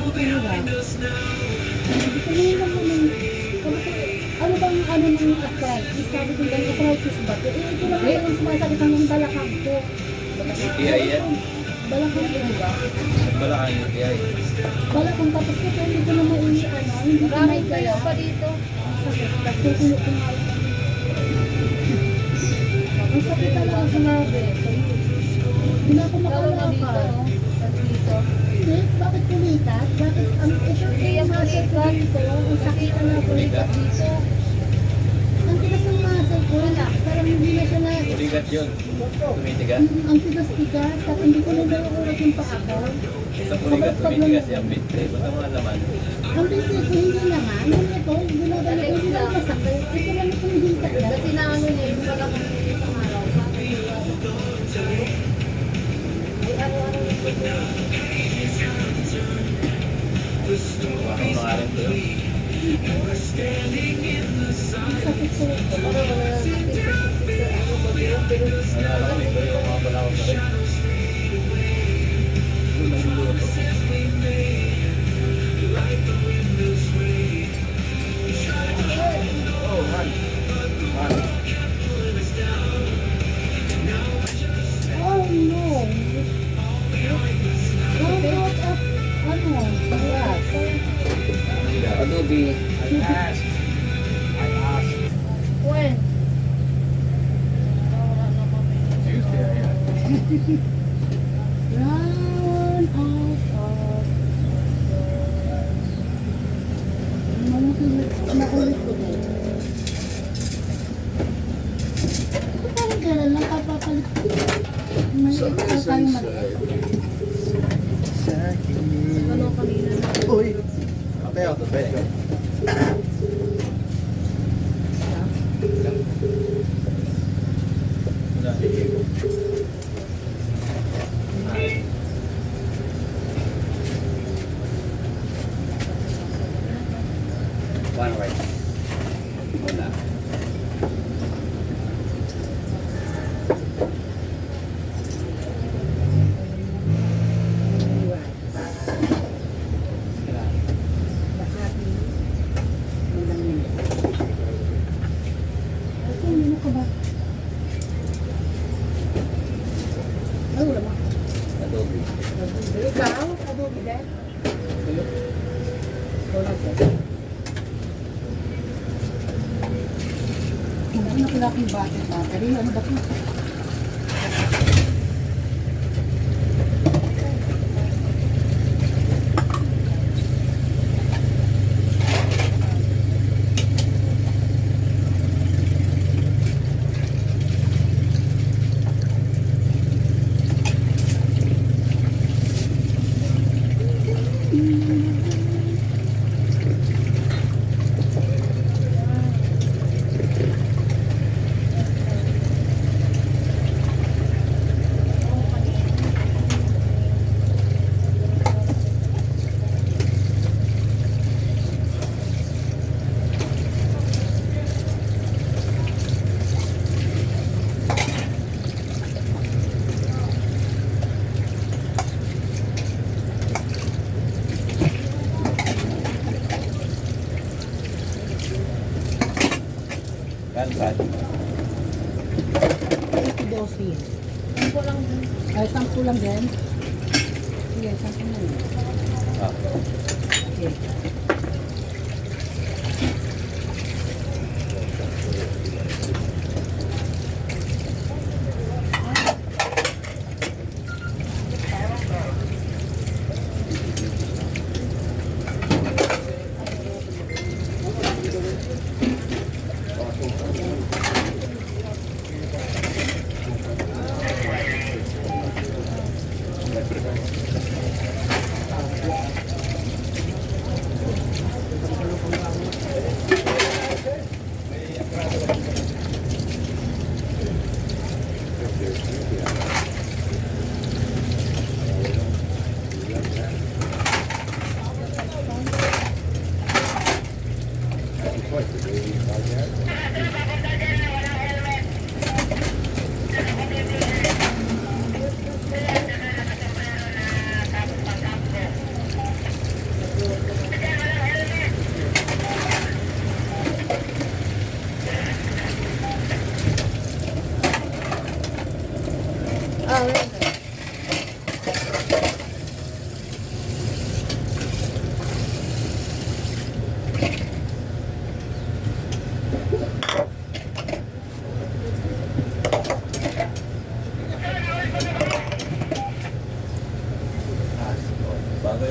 ko talaga. Sabi ko, ngayon lang naman. Sabi ko, ano bang ano ng arthritis? Sabi ko, yung arthritis ba? Eh, ito lang naman sumasakit ang balakang ko. UTI yan? Balakang ko ba? Balakang UTI. Balakang tapos ko, hindi ko na hindi ko Maraming may kayo gaya. pa dito. Ang sakit. Nagtutulo ko nga lang. Ang sakit talaga sa labi. Hindi na ako Lalo na dito. makalakad. Dito. Hindi, bakit pulikat? Bakit ang ito Hindi yung ang muscle ko pulikat. dito? Ang sakit na pulikat dito. Ang tigas ng muscle ko, parang hindi na siya na... Tumigat yun. Tumitigas. Ang tigas-tigas, tapos hindi ko na nauulat yung paa ko. Sa tumigat, tumitigas yung binte. Ba't ang mga laman? Ang binti ko hindi naman, ito, ginagawa ko sila masakit. Ito lang itong hintat na. Kasi na ano niya, yung wala kang isang araw. Ay, araw-araw yung pwede. Bakit mga rin to yun? Ang sakit ko. Wala na sakit sa ano ba yun? Pero Wala lang, may bali yung mga balakang sa rin. Ano na yung luto? Oh, man. Man. Oh no! Run out of, ano, yes. Adobe. when? Wala na kami. Run out of, makulit ko din. Parang gano'n lang kapapalit ko. May ito tayong maliit. Ano kanina na? Uy! Okay, ako. Pwede ko. Wala, sige ko. One right. Wala. Adobe. Ikaw? Adobe din? Hindi na pala aking battery. Ano ba ito? Kan, saan? 12. Ako lang din. Ay, 10 lang din. Sige, 10 lang. Ah. Okay.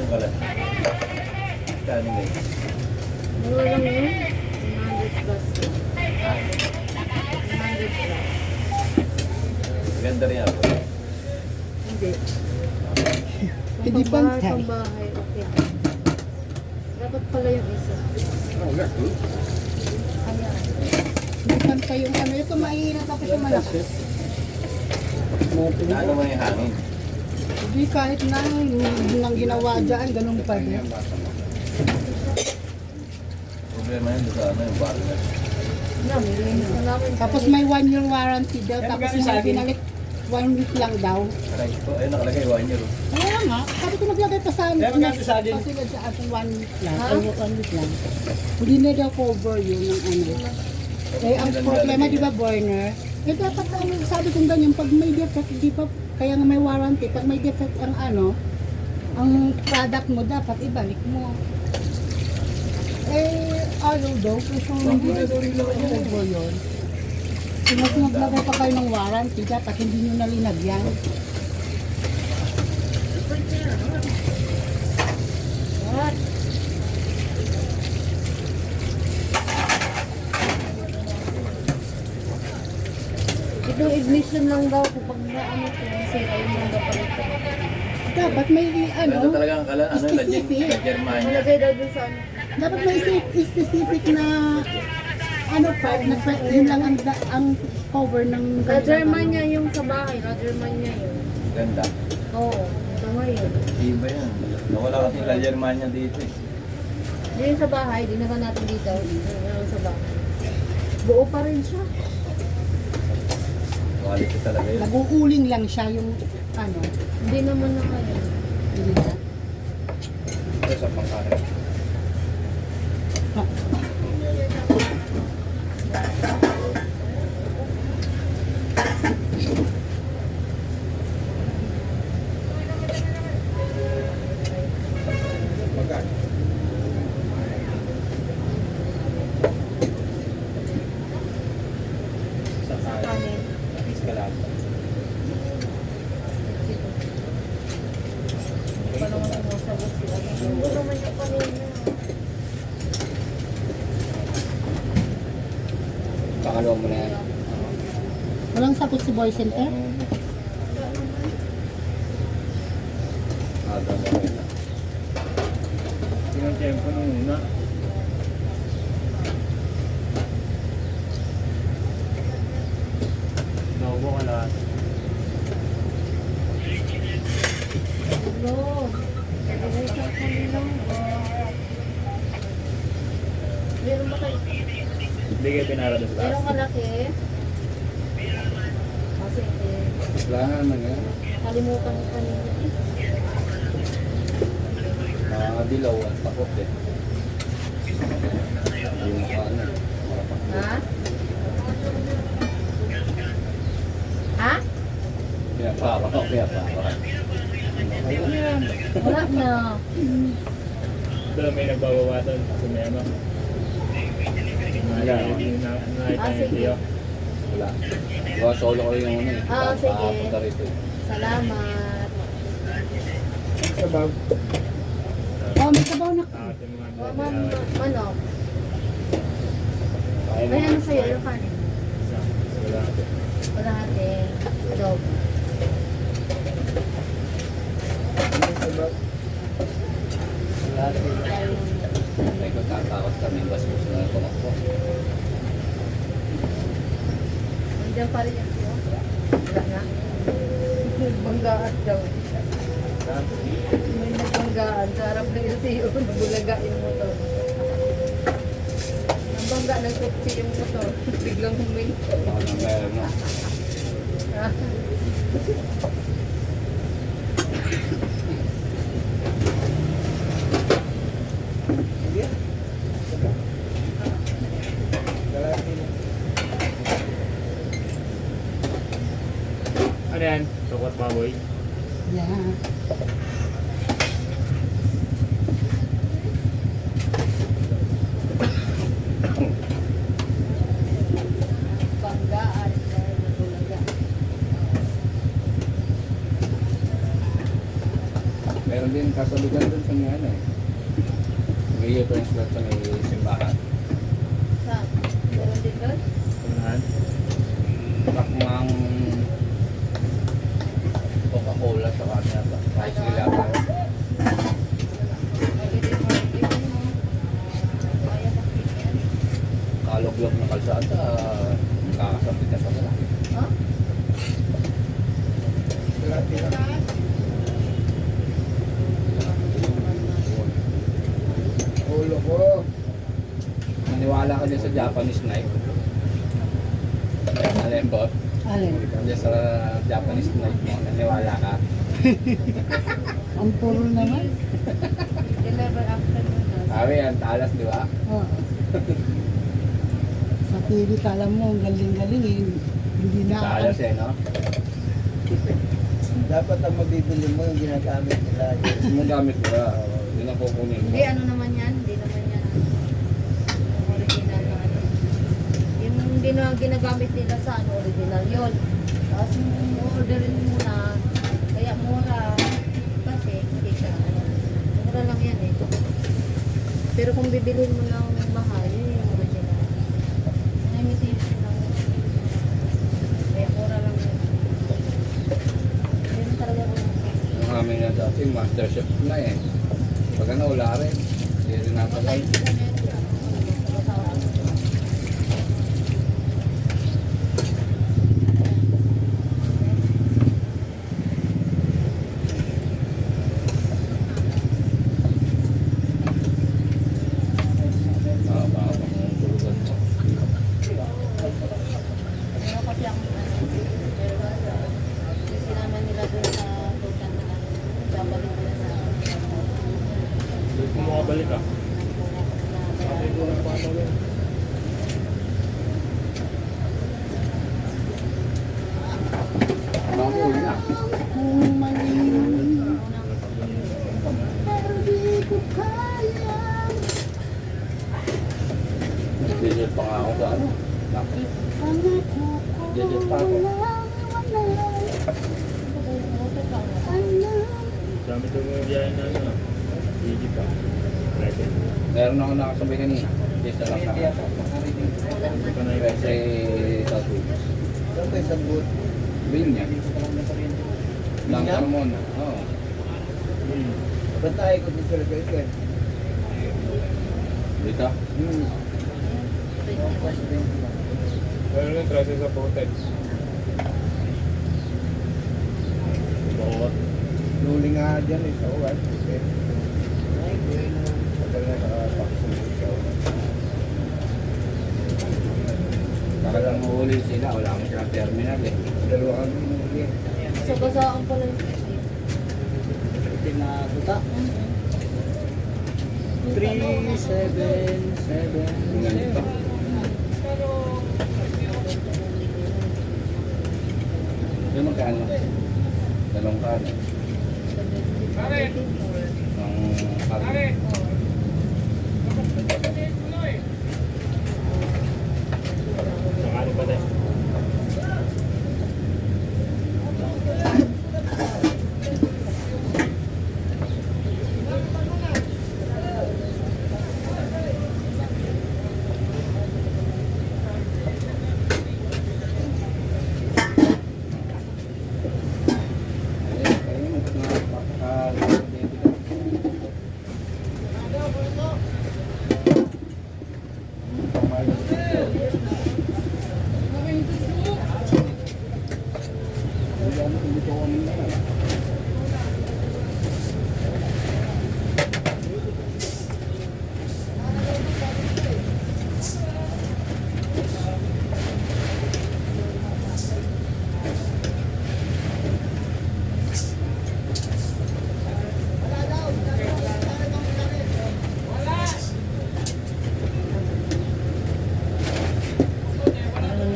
yung kalat. Kano ngayon? Mura lang yun. 100 plus. 100 plus. Ganda rin ako. Hindi. Hindi Pambahay, pantay. pambahay. Okay. Dapat pala yung isa. Ayan. Hindi pantay yung ano. Ito mahirap tapos yung malakas. Ano mo yung hangin? Hindi kahit na nang ginawa dyan, ganun pa rin. Problema yun doon sa ano yung barrel na. Nilinis na namin. Tapos may 1 year warranty daw. Tapos may binalik 1 week lang daw. Aray ko, ayun nakalagay 1 year. Kaya nga, sabi ko naglagay pa sa amin. Pasilad sa atin 1 week lang. Ha? Ay, 1 week lang. Hindi na daw cover yun ng ano. Eh, ang problema, di ba, burner? Eh, dapat ano, sabi kong ganyan, pag may defect, di ba, kaya nga may warranty, pag may defect ang ano, ang product mo, dapat ibalik mo. Eh, ayaw daw, kasi hindi na daw nila cover yun. Kung mas naglagay pa kayo ng warranty, dapat hindi nyo nalinagyan. What? Ito ignition lang daw kapag na ano ko, sira yung mga palit ko. Dapat may Ano ano, talaga ang kalan? Ano specific. la Germania? Nalagay daw dun sa ano. dapat may specific na ano part na yun lang ang cover ng La Germania yung sa bahay, La Germania yun. Ganda. Oo, tama yun. Iba yan. Nawala kasi la Germania dito eh. Yung sa bahay, dinaka natin dito. Yung sa bahay. Buo pa rin siya. Quality talaga yun. Nag-uuling lang siya yung ano. Hindi naman na kaya. Hindi na. Ito sa pangkain. Sa kanin. Pa naman sumasagot sila. Ano naman yung kanina? Pangalawa mo na yan. Walang sagot si Boy Center? Aga mo rin na. Yung tempo nung una. Naubo ka lahat. Hello. Nalagay sa kanina. Meron ba kayo? Hindi kayo pinara doon sa taas. Meron kalaki? Kasi Wala nga naman yan. kalimutan ko kanina. Nakadilaw at takot eh. Yung ano. Ha? Ha? Pinapara. Pinapara. Wala na. Doon may nagbabawa doon sa Mema. Wala. Nakita niyo sige. Tio. Wala. Gawa solo ko yung ano eh. Sige. Papunta rito eh. Salamat. Sabaw. Oh, may sabaw na. Ating mga Manok. Kaya May mo. ano sa'yo? Yung kanin? Wala. Wala natin. Adobo. May magkatakot kami. Bastos na tumakbo. Nandiyan pa rin yung tiyo. Wala na. Nagbanggaan daw. May nagbanggaan. Sa harap na yung tiyo. Nabulaga yung motor. Nabangga ng kutsi yung motor. Biglang huminto. Baka nang meron na. Ano yan? Tukot baboy? Yeah. Banggaan. Nabulaga. may ano. May U-turn slot sa may simbahan. Saan? Meron din doon? Unahan. Takmang Coca-Cola sa kanya ba? Kahit sila ba? Everyday market. Kaya bakit yan? Kalog-log na kalsada. Kakasapit na sa wala. Ha? Ulo ko. Naniwala ka din sa Japanese knife. Alam ba? Alin? Diyan sa Japanese knife mo, naniwala ka? Ang puro naman. Deliver after mo na. Sabi, ang talas, di ba? Oo. Sa TV, kala mo, ang galing-galing eh. Hindi na Talas eh, no? Dapat ang mabibili mo yung ginagamit nila. Gusto mo gamit mo ba? Yun ang kukunin mo. Hindi, ano naman yan? Hindi naman yan. Yung original na ano. Yung ginagamit nila sa ano, original yun. Tapos yung orderin mo na, kaya mura. Kasi hindi siya, ano, mura lang yan eh. Pero kung bibilhin mo ng mahal, yun yung original. Yung imitation lang. Kaya mura lang yun. Yun talaga kung Yung amin na dati, master chef na eh. Pag ano, wala rin. Hindi rin natakay. Baka ang tulugan mo. Ano kasi ang sinama nila doon sa tutan na babalik nila sa Doon kung makabalik ka. Sabi ko lang paano rin. Baka uwi na. kung mali. Pero di ko kaya. Digit pa nga ako sa ano. Bakit? Pangako ko Digit pa ako. walang iwanan. Alam. Dami doon yung biyahe na ano. Gigi pa. Ready. Meron ako nakasabay kanina. Isa lang sa akin. Hindi pa na USA South Wales. Saan ba isang boot? Binya. Lang Carmona. Oo. Ba't tayo ko dito sa Kaikan? Dito. Meron yung traces sa Potex. Bawat. Luli nga dyan eh, sa uwan. Kasi, tagal na nakapaksin sa uwan. Baka lang mahuli sila. Wala akong silang terminal eh. Dalawa kami nuli. sa basaan pala yung Tinabuta. 377. Ganito. Yung magkano? Dalawang kano. Ang kano. Sakali pa tayo.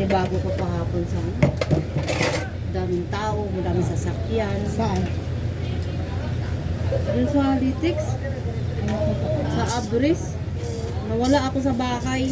Bago ko pahapon sa daming tao, madaming sasakyan. Saan? Dun sa Litix, sa Abris, nawala ako sa bakay.